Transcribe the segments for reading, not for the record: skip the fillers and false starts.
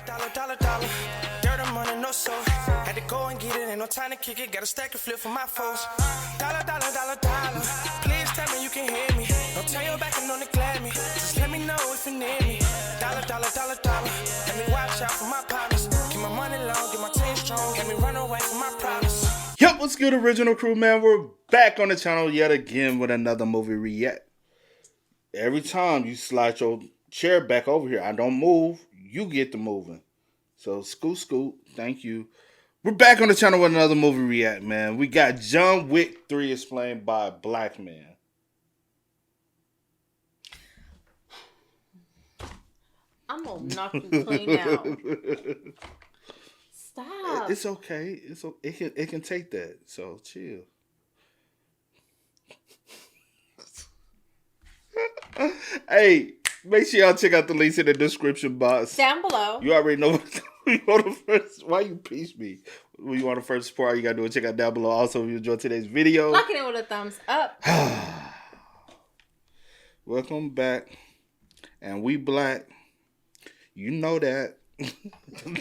Dollar. Dirt and money, no soul. Had to go and get it, ain't no time to kick it. Got a stack of flip for my foes. Dollar. Please tell me you can hear me. Don't turn your back and don't neglect me. Just let me know if you need me. Dollar. Let me watch out for my partners. Keep my money long, get my team strong. Let me run away from my problems. Yup, what's good, original crew, man? We're back on the channel yet again with another movie react. Every time you slide your chair back over here, I don't move, you get to moving. So scoot, thank you. We're back on the channel with another movie react, man. We got John Wick 3 explained by a black man. I'm gonna knock you clean out. Stop. It's okay. It can take that. So chill. Hey, make sure y'all check out the links in the description box Down below. You already know what you want to first. Why you piece me? When you want to first support, all you gotta do is check out down below. Also, if you enjoyed today's video, Lock it in with a thumbs up. Welcome back, and we black. You know that.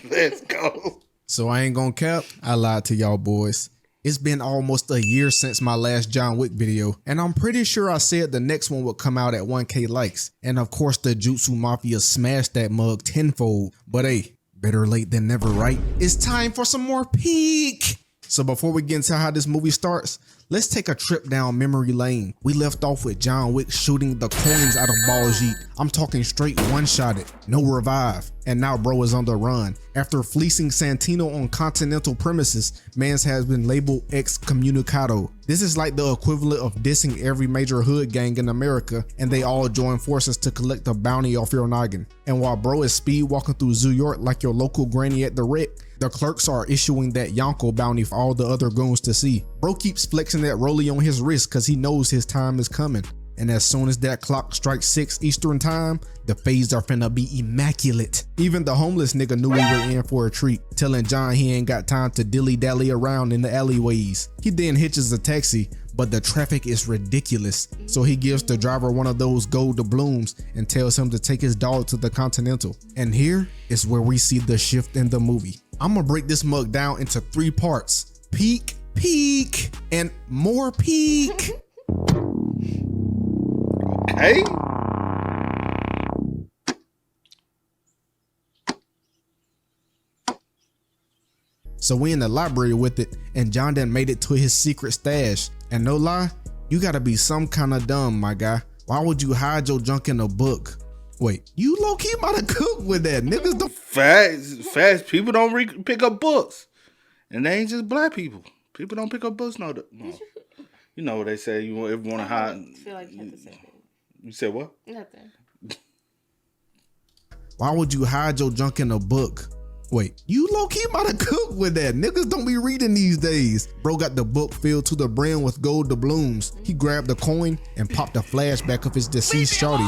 Let's go. So I ain't gonna cap, I lied to y'all boys. It's been almost a year since my last John Wick video, and I'm pretty sure I said the next one would come out at 1K likes. And of course the Jutsu Mafia smashed that mug tenfold, but hey, better late than never, right? It's time for some more peek. So before we get into how this movie starts, let's take a trip down memory lane. We left off with John Wick shooting the coins out of Baljeet. I'm talking straight one-shotted, no revive. And now bro is on the run. After fleecing Santino on Continental premises, mans has been labeled Excommunicado. This is like the equivalent of dissing every major hood gang in America, and they all join forces to collect a bounty off your noggin. And while bro is speed walking through New York like your local granny at the wreck, the clerks are issuing that Yonko bounty for all the other goons to see. Bro keeps flexing that rollie on his wrist cause he knows his time is coming. And as soon as that clock strikes 6 Eastern time, the fades are finna be immaculate. Even the homeless nigga knew we were in for a treat, telling John he ain't got time to dilly-dally around in the alleyways. He then hitches a taxi, but the traffic is ridiculous. So he gives the driver one of those gold doubloons and tells him to take his dog to the Continental. And here is where we see the shift in the movie. I'm gonna break this mug down into 3 parts. Peek, and more peek. Hey. So we in the library with it, and John done made it to his secret stash. And no lie, you gotta be some kind of dumb, my guy. Why would you hide your junk in a book? Wait, you low-key about to cook with that. Niggas don't... Fast people don't pick up books. And they ain't just black people. People don't pick up books, no. You know what they say, you want to hide. I feel like you have to say that. You said what? Nothing. Why would you hide your junk in a book? Wait, you low-key about to cook with that. Niggas don't be reading these days. Bro got the book filled to the brim with gold doubloons. He grabbed the coin and popped a flashback of his deceased shorty.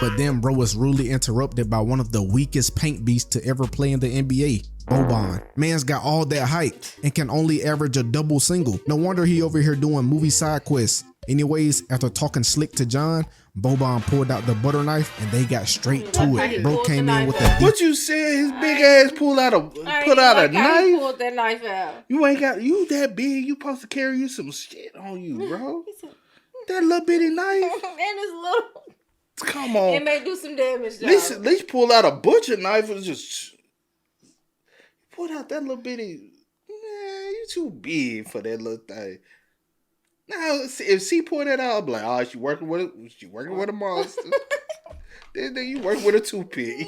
But then bro was rudely interrupted by one of the weakest paint beasts to ever play in the NBA, Boban. Man's got all that height and can only average a double single. No wonder he over here doing movie side quests. Anyways, after talking slick to John, Boban pulled out the butter knife and they got straight to it. Bro came in with a... What you said? His big ass pulled out a knife? He pulled that knife out. You ain't got... You that big, you supposed to carry you some shit on you, bro. That little bitty knife. And it's little... Come on. It may do some damage, though. At least pull out a butcher knife and just... Pull out that little bitty... Man, you too big for that little thing. Now, if she pulled that out, I'm like, oh, she working with a monster. then you work with a toothpick.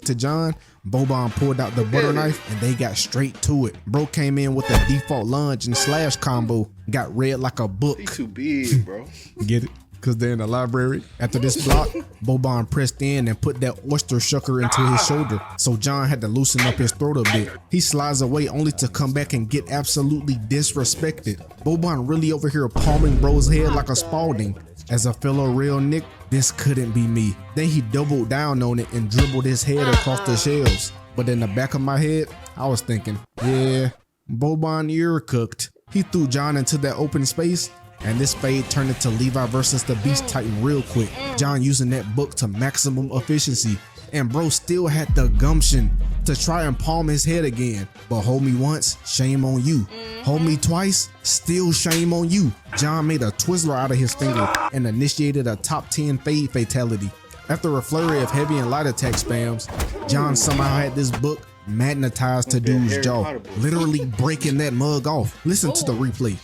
To John, Boban pulled out the butter knife and they got straight to it. Bro came in with a default lunge and slash combo. Got read like a book. He too big, bro. Get it? Because they're in the library. After this block, Boban pressed in and put that oyster shucker into his shoulder. So John had to loosen up his throat a bit. He slides away only to come back and get absolutely disrespected. Boban really over here palming bro's head like a Spalding. As a fellow real Nick, this couldn't be me. Then he doubled down on it and dribbled his head across the shelves. But in the back of my head, I was thinking, yeah, Boban, you're cooked. He threw John into that open space And this fade turned into Levi versus the Beast Titan real quick. John using that book to maximum efficiency. And bro still had the gumption to try and palm his head again. But hold me once, shame on you. Hold me twice, still shame on you. John made a Twizzler out of his finger and initiated a top 10 fade fatality. After a flurry of heavy and light attack spams, John somehow had this book magnetized to dude's jaw, literally breaking that mug off. Listen to the replay.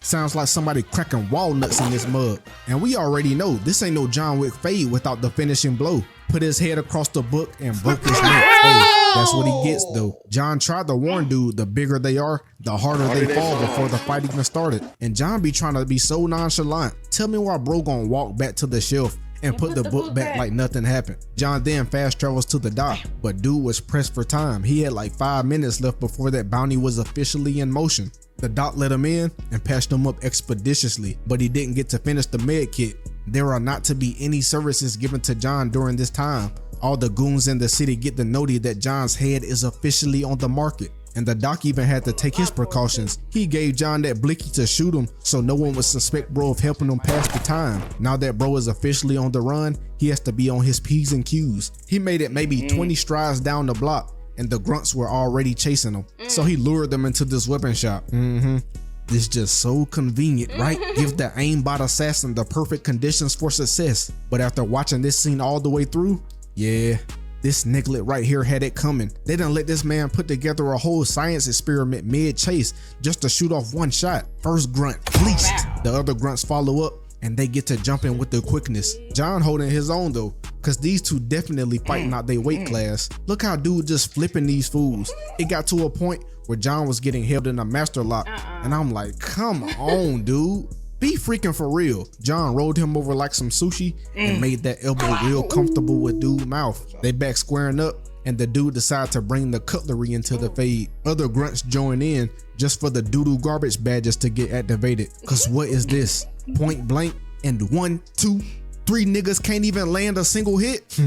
Sounds like somebody cracking walnuts in this mug. And we already know this ain't no John Wick fade without the finishing blow. Put his head across the book and broke his neck. Hey, that's what he gets though. John tried to warn dude, the bigger they are, the harder they fall before the fight even started. And John be trying to be so nonchalant. Tell me why bro gonna walk back to the shelf and put the book back like nothing happened. John then fast travels to the dock, but dude was pressed for time. He had like 5 minutes left before that bounty was officially in motion. The doc let him in and patched him up expeditiously, but he didn't get to finish the med kit. There are not to be any services given to John during this time. All the goons in the city get the noti that John's head is officially on the market. And the doc even had to take his precautions. He gave John that blicky to shoot him so no one would suspect bro of helping him pass the time. Now that bro is officially on the run, he has to be on his P's and Q's. He made it maybe 20 strides down the block and the grunts were already chasing him. So he lured them into this weapon shop. This just so convenient, right? Give the aimbot assassin the perfect conditions for success. But after watching this scene all the way through, yeah, this niglet right here had it coming. They done let this man put together a whole science experiment mid-chase just to shoot off one shot. First grunt, fleeced. The other grunts follow up and they get to jumping with the quickness. John holding his own though, cause these two definitely fighting out their weight class. Look how dude just flipping these fools. It got to a point where John was getting held in a master lock and I'm like, come on dude, be freaking for real. John rolled him over like some sushi and made that elbow real comfortable with dude's mouth. They back squaring up and the dude decided to bring the cutlery into the fade. Other grunts join in just for the doodoo garbage badges to get activated. Cause what is this? Point blank and 1, 2, 3 niggas can't even land a single hit?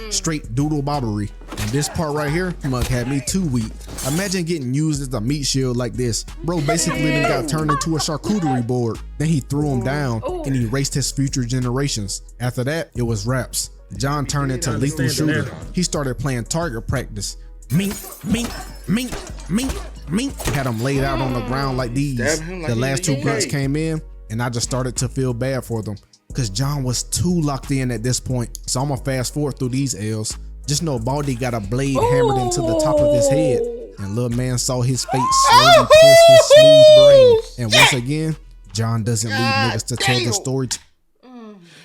Straight doodle bobbery. And this part right here, mug had me too weak. Imagine getting used as a meat shield like this. Bro basically then got turned into a charcuterie board. Then he threw him down and erased his future generations. After that, it was raps. John turned into lethal shooter. He started playing target practice. Mink, mink, mink, mink, mink. Had him laid out on the ground like these. The last 2 grunts came in and I just started to feel bad for them. Cause John was too locked in at this point. So I'm gonna fast forward through these L's. Just know Baldy got a blade hammered into the top of his head. And little man saw his fate slowly pierce his smooth brain. And once again, John doesn't leave niggas to tell the story.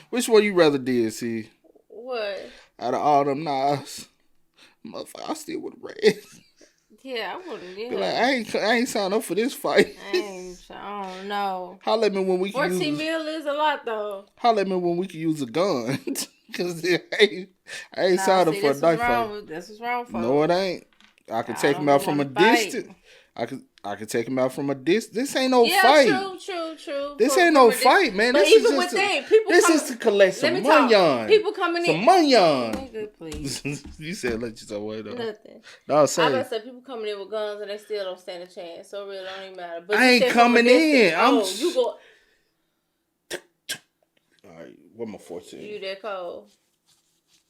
Which one you rather did, see? What? Out of all them knives, motherfucker, I still would have ran. Yeah, I wouldn't. Yeah. Like, I ain't signed up for this fight. I don't know. Holla at me when we can 14 mil is a lot though. Holla at me when we can use a gun. Cause I ain't signed up for a knife fight. That's what's wrong for. No, it ain't. I can take him out from a distance. I could take him out from a distance. This ain't no fight. True. This ain't no fight, man. But this even is with that, this is to collect some money. People coming in. Some money. Nigga, please. You said let yourself wait up. Nothing. No, say. I about to say people coming in with guns and they still don't stand a chance. So it really don't even matter. But I ain't coming in. You go. All right, what my 14? You that cold.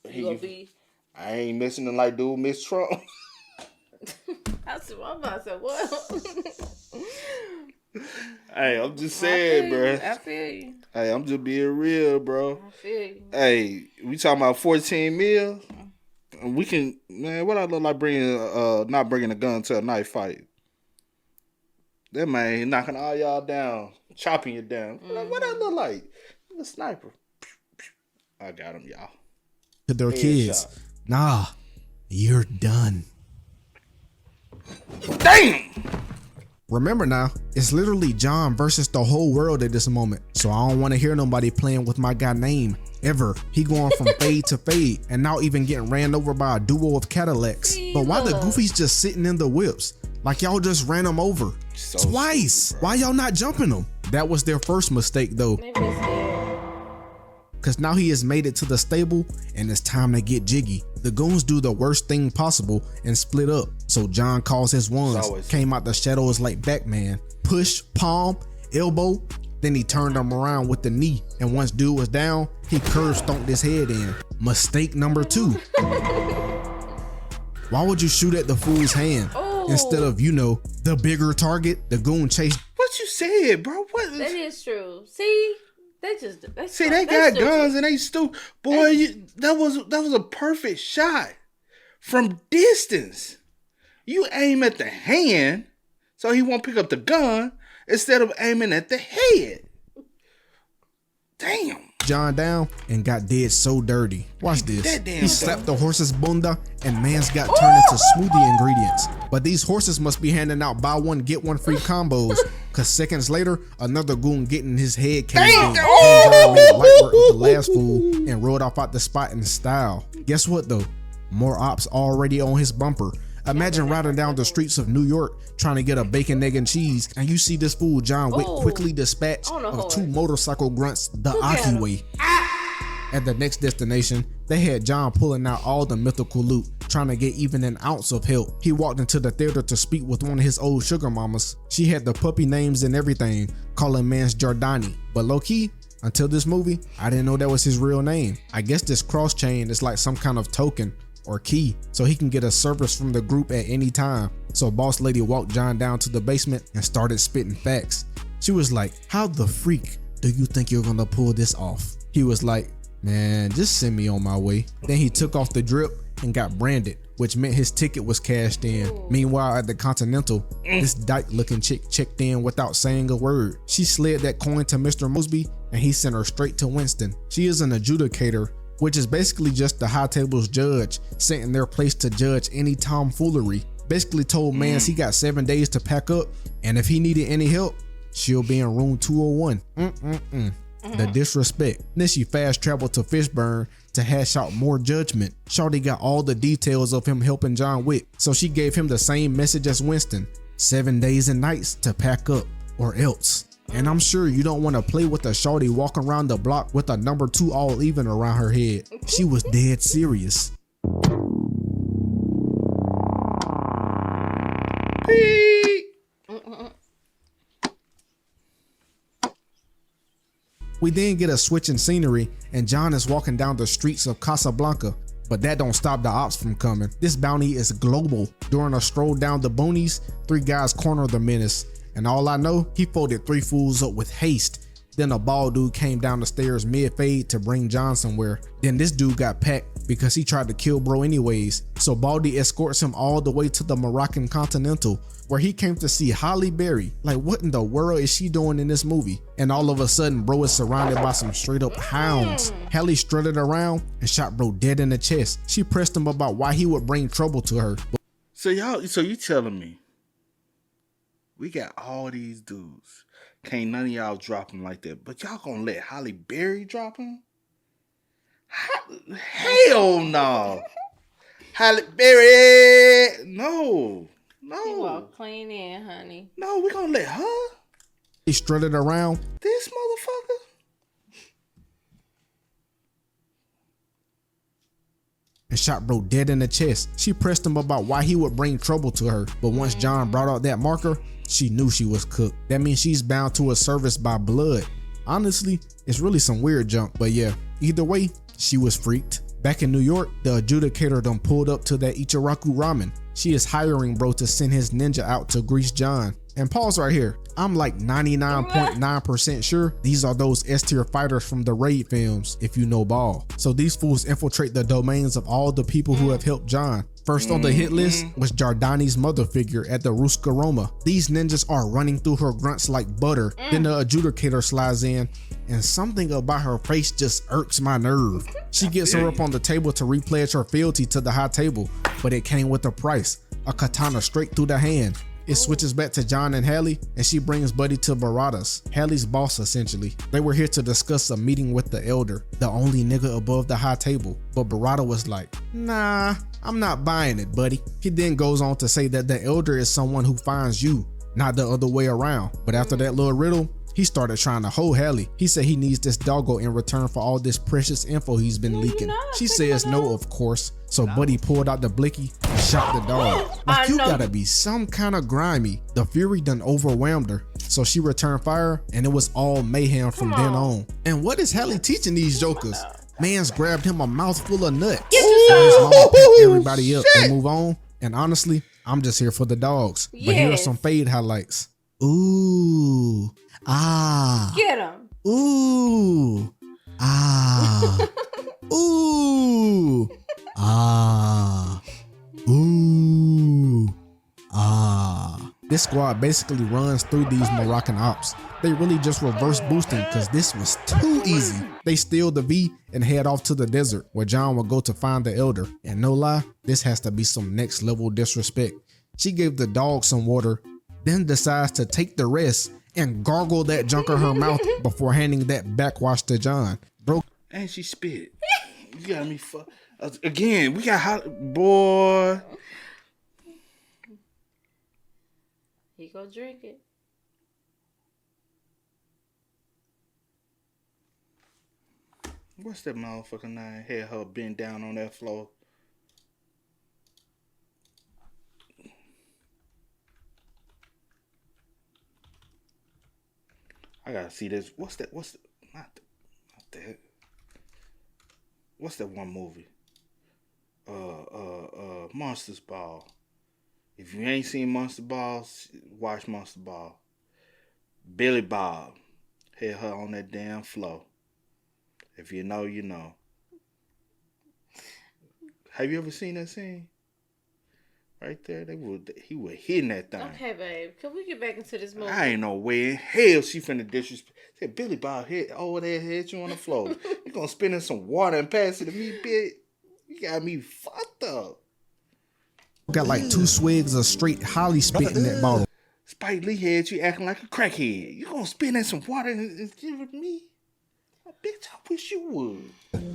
You gonna be. I ain't missing it like dude miss Trump. I'm about to say what? Hey, I'm just saying, bro. I feel you. Hey, I'm just being real, bro. I feel you. Hey, we talking about 14 mil. We can, man. What I look like bringing, not bringing a gun to a knife fight? That man knocking all y'all down, chopping you down. What I look like? The sniper. I got him, y'all. To their kids, nah, you're done. Damn. Remember now, it's literally John versus the whole world at this moment. So I don't want to hear nobody playing with my guy name ever. He going from fade to fade and now even getting ran over by a duo of Cadillacs. But why the goofies just sitting in the whips? Like y'all just ran them over twice. Why y'all not jumping them? That was their first mistake though. Maybe it's scared. cause now he has made it to the stable and it's time to get jiggy. The goons do the worst thing possible and split up. So John calls his ones, came out the shadows like Batman. Push, palm, elbow, then he turned him around with the knee, and once dude was down, he curve stomped his head in. Mistake number 2. Why would you shoot at the fool's hand instead of, the bigger target? The goon chased. What you said, bro? What? That is true. See, they got guns and they stupid. Boy, that was a perfect shot from distance. You aim at the hand, so he won't pick up the gun instead of aiming at the head. Damn. John down and got dead so dirty. Watch this. He slapped the horse's bunda and man's got turned into smoothie ingredients. But these horses must be handing out buy one get one free combos, cause seconds later another goon getting his head caved in. John made light work of the last fool and rode off out the spot in style. Guess what though? More ops already on his bumper. Imagine riding down the streets of New York trying to get a bacon, egg, and cheese, and you see this fool John Wick quickly dispatch of 2 motorcycle grunts the Aki way. At the next destination, they had John pulling out all the mythical loot, trying to get even an ounce of help. He walked into the theater to speak with one of his old sugar mamas. She had the puppy names and everything, calling man's Jordani. But low-key, until this movie, I didn't know that was his real name. I guess this cross chain is like some kind of token or key, so he can get a service from the group at any time. So boss lady walked John down to the basement and started spitting facts. She was like, how the freak do you think you're gonna pull this off? He was like, man, just send me on my way. Then he took off the drip and got branded, which meant his ticket was cashed in. Meanwhile, at the Continental, this dyke looking chick checked in without saying a word. She slid that coin to Mr. Mosby and he sent her straight to Winston. She is an adjudicator, which is basically just the high table's judge sent in their place to judge any tomfoolery. Basically told mans he got 7 days to pack up, and if he needed any help, she'll be in room 201. The disrespect. Then she fast traveled to Fishburne to hash out more judgment. Shawty got all the details of him helping John Wick, so she gave him the same message as Winston: 7 days and nights to pack up or else. And I'm sure you don't want to play with a shawty walking around the block with a number 2 all even around her head. She was dead serious. We then get a switch in scenery and John is walking down the streets of Casablanca, but that don't stop the ops from coming. This bounty is global. During a stroll down the boonies, 3 guys corner the menace, and all I know, he folded 3 fools up with haste. Then a bald dude came down the stairs mid-fade to bring John somewhere. Then this dude got packed because he tried to kill bro anyways. So Baldy escorts him all the way to the Moroccan Continental, where he came to see Halle Berry. Like, what in the world is she doing in this movie? And all of a sudden, bro is surrounded by some straight up hounds. Halle strutted around and shot bro dead in the chest. She pressed him about why he would bring trouble to her. So you telling me we got all these dudes, can't none of y'all drop him like that, but y'all gonna let Halle Berry drop him? Hell no. Halle Berry, no. She walked clean in, honey. No, we gonna let her? He strutted around. This motherfucker? And shot bro dead in the chest. She pressed him about why he would bring trouble to her, but once John brought out that marker, she knew she was cooked. That means she's bound to a service by blood. Honestly, it's really some weird junk, but yeah, either way, she was freaked. Back in New York, the adjudicator done pulled up to that Ichiraku ramen. She is hiring bro to send his ninja out to grease John. And pause right here. I'm like 99.9% sure these are those S-tier fighters from the Raid films, if you know ball. So these fools infiltrate the domains of all the people who have helped John. First on the hit list was Jordani's mother figure at the Ruska Roma. These ninjas are running through her grunts like butter. Then the adjudicator slides in, and something about her face just irks my nerve. She gets her up on the table to repledge her fealty to the high table, but it came with a price: a katana straight through the hand. It switches back to John and Halle, and she brings Buddy to Barada's, Halle's boss essentially. They were here to discuss a meeting with the elder, the only nigga above the high table. But Barada was like, nah, I'm not buying it, buddy. He then goes on to say that the elder is someone who finds you, not the other way around. But after that little riddle, He started trying to hold Hallie. He said he needs this doggo in return for all this precious info he's been leaking. She says no, of course. So Buddy pulled out the blicky and shot the dog. Like, you gotta be some kind of grimy. The fury done overwhelmed her. So she returned fire and it was all mayhem from then on. And what is Hallie teaching these jokers? Man's grabbed him a mouthful of nut. His mama picked everybody up and move on. And honestly, I'm just here for the dogs. But here are some fade highlights. Ooh. Ah. Get him. Ooh. Ah. Ooh. Ah. Ooh. Ah. This squad basically runs through these Moroccan ops. They really just reverse boosting because this was too easy. They steal the V and head off to the desert where John will go to find the elder. And no lie, this has to be some next level disrespect. She gave the dog some water, then decides to take the rest and gargle that junk in her mouth before handing that backwash to John. Bro. And she spit. You got me again, we got hot boy. He go drink it. What's that motherfucking name? Had her bent down on that floor. I gotta see this. What's that? Not that. What's that one movie? Monsters Ball. If you ain't seen Monster Ball, watch Monster Ball. Billy Bob had her on that damn floor. If you know, you know. Have you ever seen that scene? Right there, he was hitting that thing. Okay, babe. Can we get back into this movie? I ain't no way in hell she finna disrespect. Said Billy Bob hit over there, hit you on the floor. You gonna spit in some water and pass it to me, bitch? You got me fucked up. Got like 2 swigs of straight Holly spit in that bottle. Spike Lee had you acting like a crackhead. You gonna spit in some water and give it to me? Bitch, I wish you would.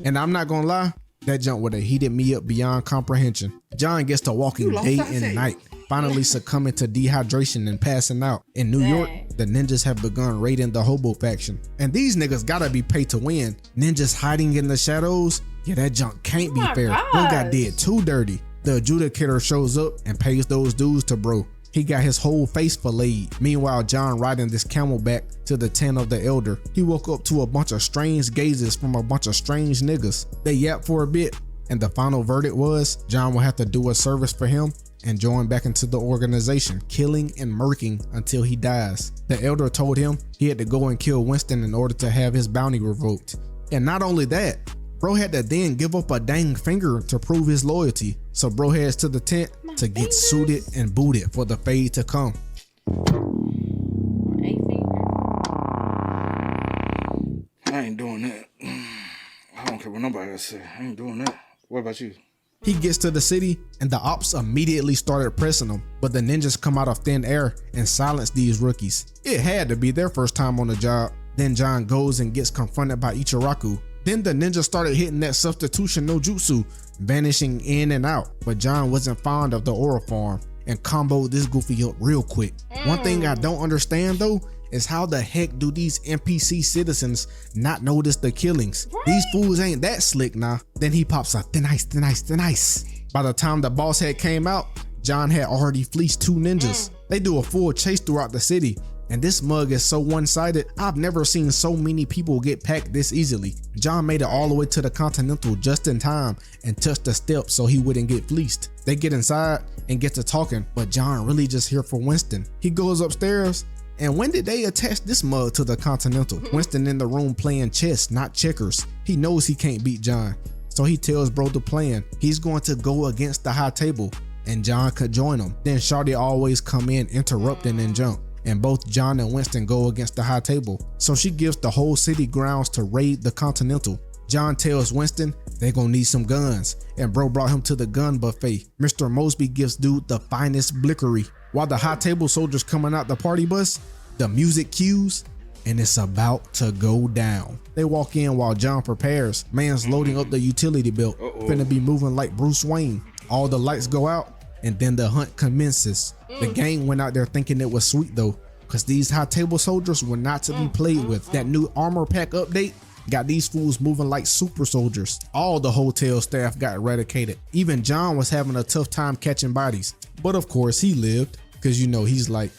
And I'm not gonna lie, that jump would have heated me up beyond comprehension. John gets to walking day and night, finally succumbing to dehydration and passing out. In New York, the ninjas have begun raiding the hobo faction. And these niggas gotta be paid to win. Ninjas hiding in the shadows? Yeah, that junk can't be fair. Bro got did too dirty. The adjudicator shows up and pays those dues to bro. He got his whole face filleted. Meanwhile, John riding this camelback to the tent of the elder. He woke up to a bunch of strange gazes from a bunch of strange niggas. They yapped for a bit, and the final verdict was John will have to do a service for him and join back into the organization, killing and murking until he dies. The elder told him he had to go and kill Winston in order to have his bounty revoked. And not only that, bro had to then give up a dang finger to prove his loyalty. So bro heads to the tent to get suited and booted for the fade to come. I ain't doing that. I don't care what nobody else say. I ain't doing that. What about you? He gets to the city and the ops immediately started pressing him, but the ninjas come out of thin air and silence these rookies. It had to be their first time on the job. Then John goes and gets confronted by Ichiraku. Then the ninja started hitting that substitution no jutsu, vanishing in and out, but John wasn't fond of the aura form and comboed this goofy up real quick. One thing I don't understand though is how the heck do these NPC citizens not notice the killings? These fools ain't that slick nah. Then he pops a thin ice. By the time the boss head came out, John had already fleeced 2 ninjas. They do a full chase throughout the city. And this mug is so one-sided, I've never seen so many people get packed this easily. John made it all the way to the Continental just in time and touched the steps so he wouldn't get fleeced. They get inside and get to talking, but John really just here for Winston. He goes upstairs, and when did they attach this mug to the Continental? Winston in the room playing chess, not checkers. He knows he can't beat John, so he tells bro the plan. He's going to go against the high table, and John could join him. Then Shawty always come in interrupting and jump. And both John and Winston go against the high table. So she gives the whole city grounds to raid the Continental. John tells Winston they're gonna need some guns, and bro brought him to the gun buffet. Mr. Mosby gives dude the finest blickery. While the high table soldiers coming out the party bus, the music cues, and it's about to go down. They walk in while John prepares. Man's loading up the utility belt, finna be moving like Bruce Wayne. All the lights go out, and then the hunt commences. The gang went out there thinking it was sweet though. because these high table soldiers were not to be played with. That new armor pack update got these fools moving like super soldiers. All the hotel staff got eradicated. Even John was having a tough time catching bodies. But of course he lived, because you know he's like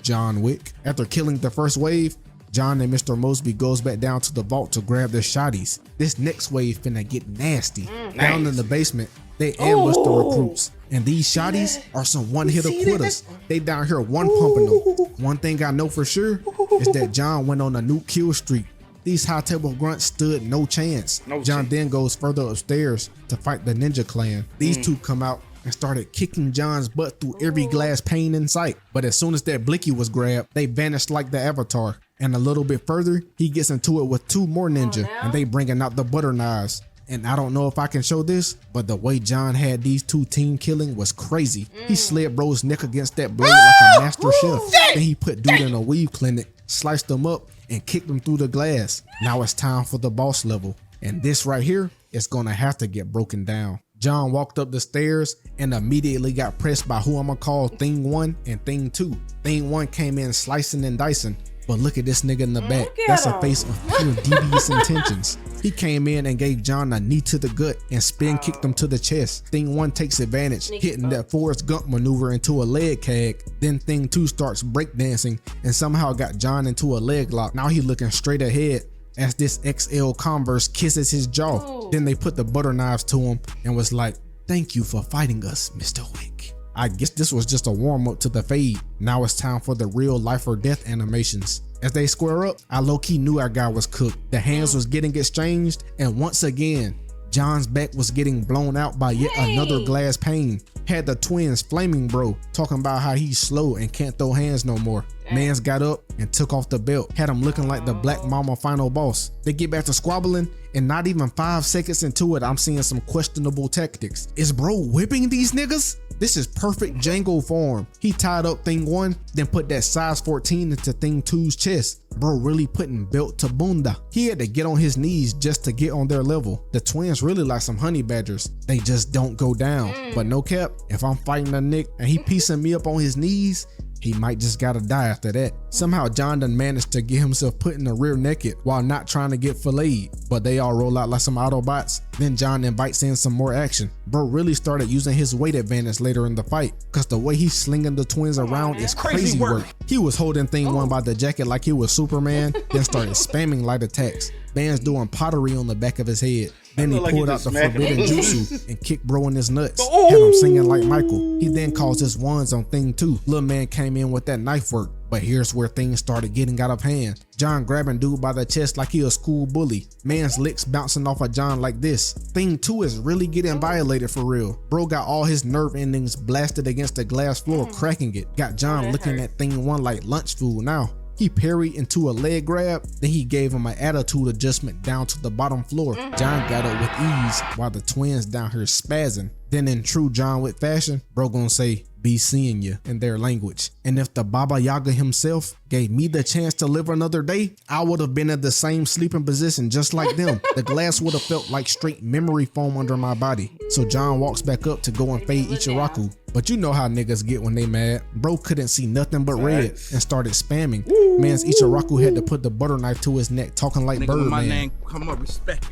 John Wick. After killing the first wave, John and Mr. Mosby goes back down to the vault to grab their shotties. This next wave finna get nasty. Down in the basement, they ambush the recruits. And these shotties are some one-hitter quitters. They down here one pumping them. One thing I know for sure is that John went on a new kill streak. These high table grunts stood no chance. John then goes further upstairs to fight the ninja clan. These two come out and started kicking John's butt through every glass pane in sight. But as soon as that blicky was grabbed, they vanished like the Avatar. And a little bit further, he gets into it with two more ninja, and they bringing out the butter knives. And I don't know if I can show this, but the way John had these two team killing was crazy. He slid bro's neck against that blade like a master chef. Then he put dude in a weave clinic, sliced him up, and kicked him through the glass. Now it's time for the boss level. And this right here is gonna have to get broken down. John walked up the stairs and immediately got pressed by who I'm gonna call Thing 1 and Thing 2. Thing 1 came in slicing and dicing, but look at this nigga in the back. That's a face of pure devious intentions. He came in and gave John a knee to the gut and spin kicked him to the chest. Thing 1 takes advantage, hitting that Forrest Gump maneuver into a leg keg. Then Thing 2 starts breakdancing and somehow got John into a leg lock. Now he looking straight ahead as this XL Converse kisses his jaw. Then they put the butter knives to him and was like, "Thank you for fighting us, Mr. Wick." I guess this was just a warm up to the fade. Now it's time for the real life or death animations. As they square up, I low-key knew our guy was cooked. The hands was getting exchanged, and once again, John's back was getting blown out by yet another glass pane. Had the twins flaming bro, talking about how he's slow and can't throw hands no more. Mans got up and took off the belt, had him looking like the Black Mama final boss. They get back to squabbling, and not even 5 seconds into it, I'm seeing some questionable tactics. Is bro whipping these niggas? This is perfect Django form. He tied up Thing 1, then put that size 14 into Thing 2's chest. Bro really putting belt to bunda. He had to get on his knees just to get on their level. The twins really like some honey badgers. They just don't go down. But no cap, if I'm fighting a Nick and he piecing me up on his knees, he might just gotta die after that. Somehow John done managed to get himself put in the rear naked while not trying to get filleted, but they all roll out like some Autobots. Then John invites in some more action. Bro really started using his weight advantage later in the fight, cause the way he's slinging the twins around is crazy work. He was holding Thing 1 by the jacket like he was Superman, then started spamming light attacks. Bands doing pottery on the back of his head. Then he pulled out the forbidden jutsu and kicked bro in his nuts. Had him singing like Michael. He then calls his ones on Thing 2. Little man came in with that knife work. But here's where things started getting out of hand. John grabbing dude by the chest like he a school bully. Man's licks bouncing off of John like this. Thing 2 is really getting violated for real. Bro got all his nerve endings blasted against the glass floor, cracking it. Got John looking at Thing 1 like lunch food now. He parried into a leg grab, then he gave him an attitude adjustment down to the bottom floor. John got up with ease while the twins down here spazzing. Then in true John Wick fashion, bro gonna say, "Be seeing you" in their language. And if the Baba Yaga himself gave me the chance to live another day, I would have been in the same sleeping position just like them. The glass would have felt like straight memory foam under my body. So John walks back up to go and fade Ichiraku. But you know how niggas get when they mad. Bro couldn't see nothing but red and started spamming. Man's Ichiraku had to put the butter knife to his neck, talking like Birdman. My name come up, respect it.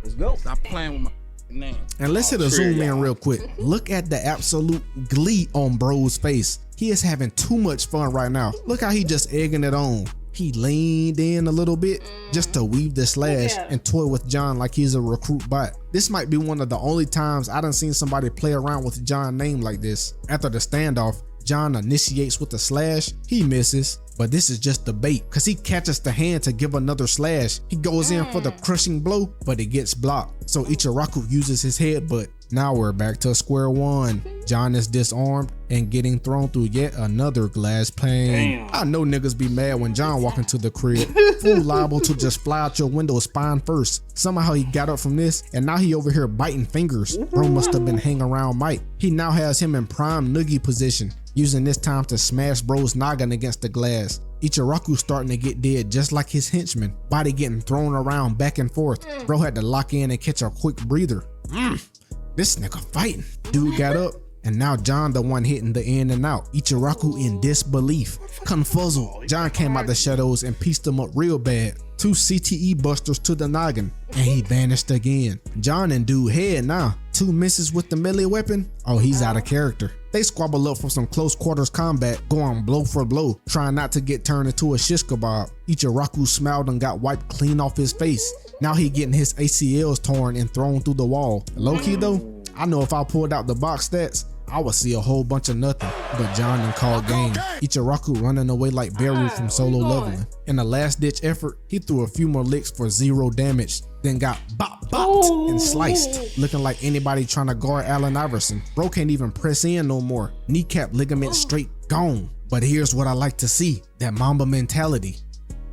Let's go. Stop playing with my name. And let's hit a zoom in real quick. Look at the absolute glee on bro's face. He is having too much fun right now. Look how he just egging it on. He leaned in a little bit just to weave the slash and toy with John like he's a recruit bot. This might be one of the only times I done seen somebody play around with John's name like this. After the standoff, John initiates with the slash. He misses, but this is just the bait because he catches the hand to give another slash. He goes in for the crushing blow, but it gets blocked. So Ichiraku uses his headbutt. Now we're back to square one. John is disarmed and getting thrown through yet another glass pane. I know niggas be mad when John walk into the crib. Fool liable to just fly out your window spine first. Somehow he got up from this and now he over here biting fingers. Bro must have been hanging around Mike. He now has him in prime noogie position, using this time to smash bro's noggin against the glass. Ichiraku starting to get dead just like his henchman. Body getting thrown around back and forth. Bro had to lock in and catch a quick breather. This nigga fighting. Dude got up And now John the one hitting the in and out. Ichiraku in disbelief. Confuzzled, John came out the shadows and pieced him up real bad. 2 CTE busters to the noggin, and he vanished again. John and dude head now. 2 misses with the melee weapon. Oh, he's out of character. They squabble up for some close quarters combat, going blow for blow, trying not to get turned into a shish kebab. Ichiraku smiled and got wiped clean off his face. Now he getting his ACLs torn and thrown through the wall. Low key though, I know if I pulled out the box stats, I would see a whole bunch of nothing, but John done called game. Ichiraku running away like Beru from solo leveling. In a last ditch effort, he threw a few more licks for 0 damage, then got bopped and sliced, looking like anybody trying to guard Allen Iverson. Bro can't even press in no more. Kneecap ligament straight gone. But here's what I like to see, that Mamba mentality,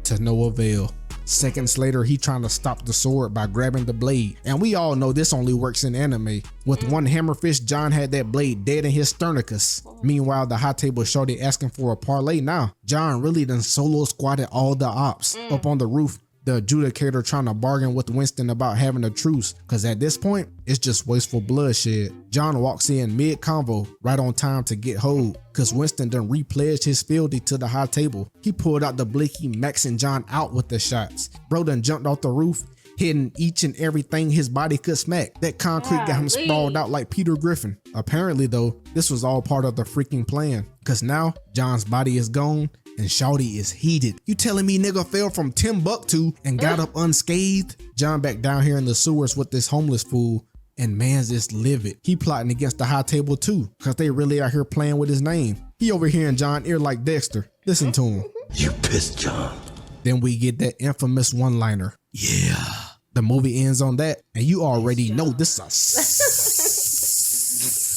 to no avail. Seconds later, he trying to stop the sword by grabbing the blade. And we all know this only works in anime. With one hammerfish, John had that blade dead in his sternacus. Meanwhile, the high table shorty asking for a parlay now. John really done solo squatted all the ops. Up on the roof, the adjudicator trying to bargain with Winston about having a truce, cause at this point, it's just wasteful bloodshed. John walks in mid-convo, right on time to get hold, cause Winston done repledged his fealty to the high table. He pulled out the blicky, maxing John out with the shots. Bro done jumped off the roof, hitting each and everything his body could smack. That concrete got him sprawled out like Peter Griffin. Apparently though, this was all part of the freaking plan, cause now John's body is gone, and shawty is heated. You telling me nigga fell from Timbuktu and got up unscathed? John back down here in the sewers with this homeless fool, and man's just livid. He plotting against the high table too, cause they really out here playing with his name. He over here in John ear like Dexter. Listen to him. You pissed, John. Then we get that infamous one-liner. Yeah. The movie ends on that, and you already know this is a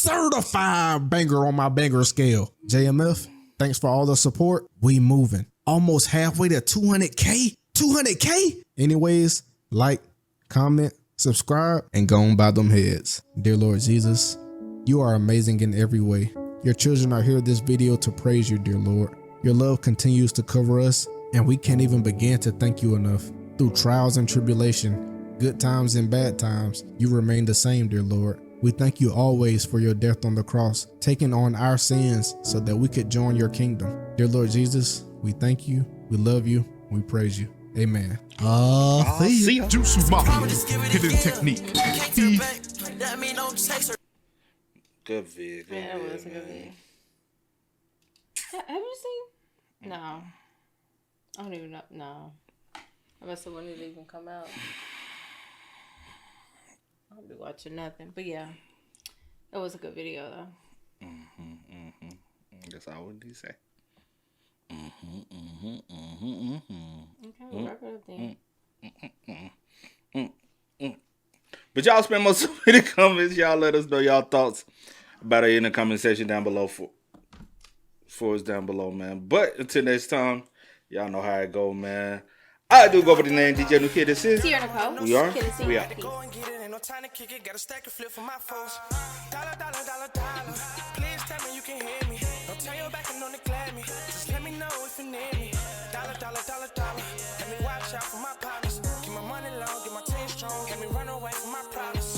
certified banger on my banger scale. JMF, thanks for all the support. We moving. Almost halfway to 200K. 200K? Anyways, like, comment, subscribe, and go on by them heads. Dear Lord Jesus, you are amazing in every way. Your children are here this video to praise you, dear Lord. Your love continues to cover us, and we can't even begin to thank you enough. Through trials and tribulation, good times and bad times, you remain the same, dear Lord. We thank you always for your death on the cross, taking on our sins so that we could join your kingdom. Dear Lord Jesus, we thank you, we love you, we praise you. Amen. See ya. Juicy Mafia, hidden technique. Good vid. Yeah, it was a good vid. Have you seen? No. I don't even know. No. I must have when it even come out. I'll be watching nothing. But yeah, it was a good video though. That's all what he say. Okay, we'll wrap it up then. But y'all spend most of it in the comments. Y'all let us know y'all thoughts about it in the comment section down below for us down below, man. But until next time, y'all know how it go, man. I do go by the name DJ New Kid. This is See you, Nicole. We are. Kid, We are. Go and get it, ain't no time to kick it. Got a stack and flip for my foes. Dollar, dollar, dollar, dollar. Please tell me you can hear me. Don't turn your back and don't neglect me. Just let me know if you need me. Dollar, dollar, dollar, dollar. Let me watch out for my partners. Keep my money low, get my team strong. Let me run away from my problems.